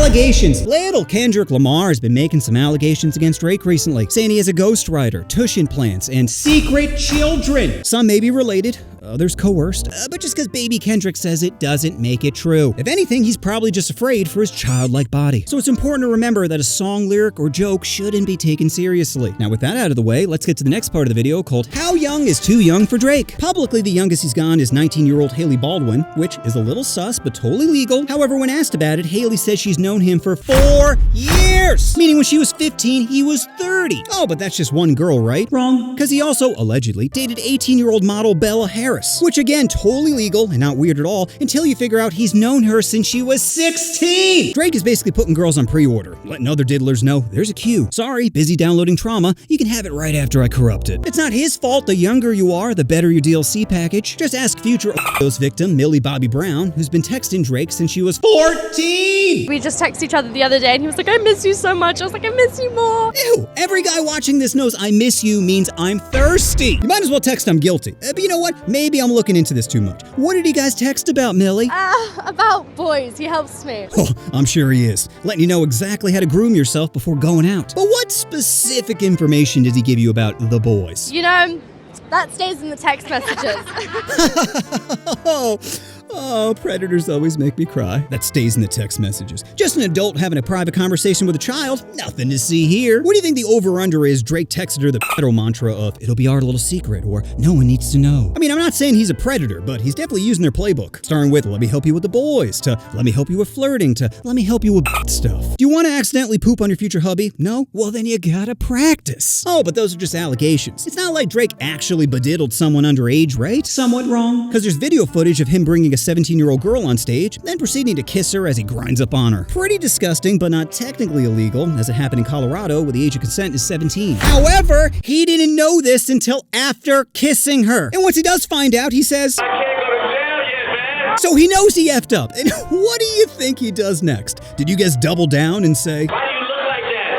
Allegations. Little Kendrick Lamar has been making some allegations against Drake recently, saying he has a ghostwriter, tush implants, and secret children. Some may be related, others coerced, but just because baby Kendrick says it doesn't make it true. If anything, he's probably just afraid for his childlike body. So it's important to remember that a song, lyric, or joke shouldn't be taken seriously. Now with that out of the way, let's get to the next part of the video called How Young is Too Young for Drake? Publicly, the youngest he's gone is 19-year-old Hailey Baldwin, which is a little sus, but totally legal. However, when asked about it, Hailey says she's known him for 4 years! Meaning when she was 15, he was 30. Oh, but that's just one girl, right? Wrong. Because he also, allegedly, dated 18-year-old model Bella Harris. Which again, totally legal and not weird at all until you figure out he's known her since she was 16! Drake is basically putting girls on pre-order, letting other diddlers know there's a queue. Sorry, busy downloading Trauma, you can have it right after I corrupt it. It's not his fault the younger you are, the better your DLC package. Just ask future overdose victim Millie Bobby Brown, who's been texting Drake since she was 14! We just texted each other the other day and he was like, I miss you so much. I was like, I miss you more. Ew, every guy watching this knows I miss you means I'm thirsty. You might as well text I'm guilty. But you know what? Maybe I'm looking into this too much. What did you guys text about, Millie? About boys. He helps me. Oh, I'm sure he is. Letting you know exactly how to groom yourself before going out. But what specific information did he give you about the boys? You know, that stays in the text messages. Oh, predators always make me cry. That stays in the text messages. Just an adult having a private conversation with a child. Nothing to see here. What do you think the over-under is Drake texted her the federal mantra of, it'll be our little secret, or no one needs to know? I mean, I'm not saying he's a predator, but he's definitely using their playbook. Starting with, let me help you with the boys, to let me help you with flirting, to let me help you with stuff. Do you want to accidentally poop on your future hubby? No? Well, then you gotta practice. Oh, but those are just allegations. It's not like Drake actually bediddled someone underage, right? Somewhat wrong. Because there's video footage of him bringing a 17-year-old girl on stage, then proceeding to kiss her as he grinds up on her. Pretty disgusting, but not technically illegal, as it happened in Colorado where the age of consent is 17. However, he didn't know this until after kissing her. And once he does find out, he says, I can't go to jail yet, man. So he knows he effed up. And what do you think he does next? Did you guys double down and say, why do you look like that?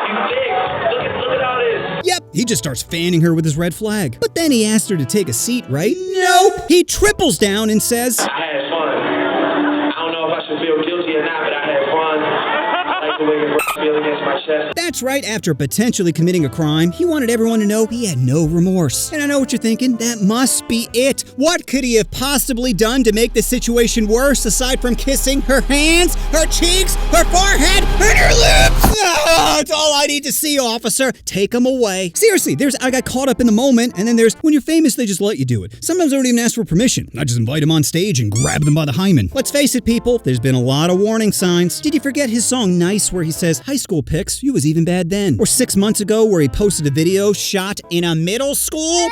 You dick. Look at all this. Yep, he just starts fanning her with his red flag. But then he asked her to take a seat, right? Nope. He triples down and says, I had fun. I don't know if I should feel guilty or not, but I had fun. I like the way your feel against my chest. That's right, after potentially committing a crime, he wanted everyone to know he had no remorse. And I know what you're thinking, that must be it. What could he have possibly done to make the situation worse aside from kissing her hands, her cheeks, her forehead, and her lips? Oh, it's all I need to see, officer. Take him away. Seriously, there's I got caught up in the moment, and then there's when you're famous, they just let you do it. Sometimes I don't even ask for permission. I just invite him on stage and grab them by the hymen. Let's face it, people, there's been a lot of warning signs. Did you forget his song Nice, where he says, high school pics, you was even bad then? Or 6 months ago, where he posted a video shot in a middle school?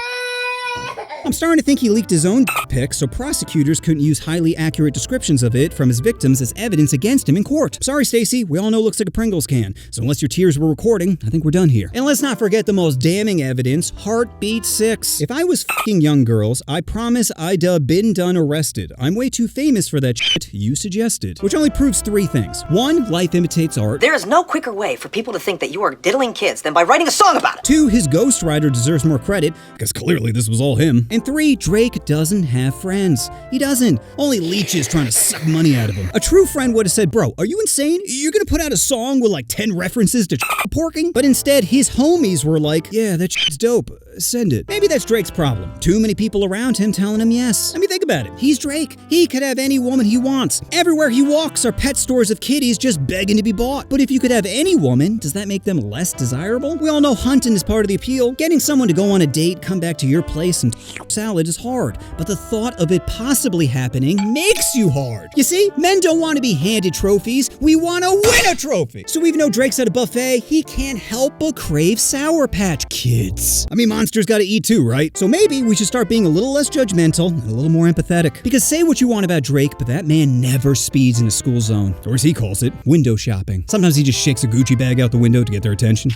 I'm starting to think he leaked his own pic so prosecutors couldn't use highly accurate descriptions of it from his victims as evidence against him in court. Sorry, Stacey, we all know it looks like a Pringles can. So unless your tears were recording, I think we're done here. And let's not forget the most damning evidence, Heartbeat 6. If I was fucking young girls, I promise I'd been done arrested. I'm way too famous for that shit you suggested. Which only proves 3 things. 1, life imitates art. There is no quicker way for people to think that you are diddling kids than by writing a song about it. 2, his ghostwriter deserves more credit, because clearly this was all him. And 3, Drake doesn't have friends. He doesn't. Only leeches trying to suck money out of him. A true friend would have said, bro, are you insane? You're gonna put out a song with like 10 references to porking? But instead, his homies were like, yeah, that shit's dope. Send it. Maybe that's Drake's problem. Too many people around him telling him yes. I mean, think about it. He's Drake. He could have any woman he wants. Everywhere he walks are pet stores of kitties just begging to be bought. But if you could have any woman, does that make them less desirable? We all know hunting is part of the appeal. Getting someone to go on a date, come back to your place, and salad is hard. But the thought of it possibly happening makes you hard. You see, men don't want to be handed trophies. We want to win a trophy. So even though Drake's at a buffet, he can't help but crave Sour Patch Kids. I mean, monsters gotta eat too, right? So maybe we should start being a little less judgmental and a little more empathetic. Because say what you want about Drake, but that man never speeds in a school zone. Or as he calls it, window shopping. Sometimes he just shakes a Gucci bag out the window to get their attention.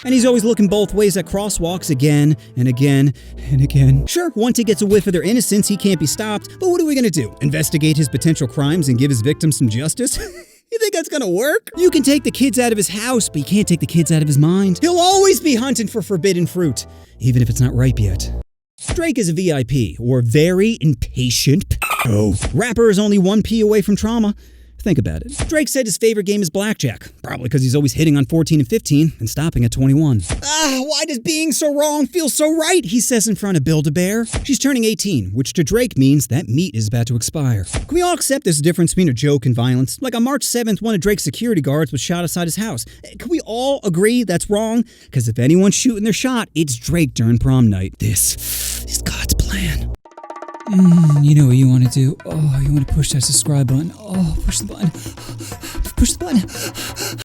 And he's always looking both ways at crosswalks again and again and again. Sure, once he gets a whiff of their innocence, he can't be stopped, but what are we gonna do? Investigate his potential crimes and give his victims some justice? You think that's gonna work? You can take the kids out of his house, but you can't take the kids out of his mind. He'll always be hunting for forbidden fruit, even if it's not ripe yet. Drake is a VIP, or very impatient Oh. Rapper is only 1 P away from trauma. Think about it. Drake said his favorite game is blackjack, probably because he's always hitting on 14 and 15 and stopping at 21. Why does being so wrong feel so right, he says in front of Build-A-Bear. She's turning 18, which to Drake means that meat is about to expire. Can we all accept there's a difference between a joke and violence? Like on March 7th, one of Drake's security guards was shot outside his house. Can we all agree that's wrong? Because if anyone's shooting their shot, it's Drake during prom night. This is God's plan. You know what you want to do. Oh, you want to push that subscribe button. Oh, push the button. Push the button.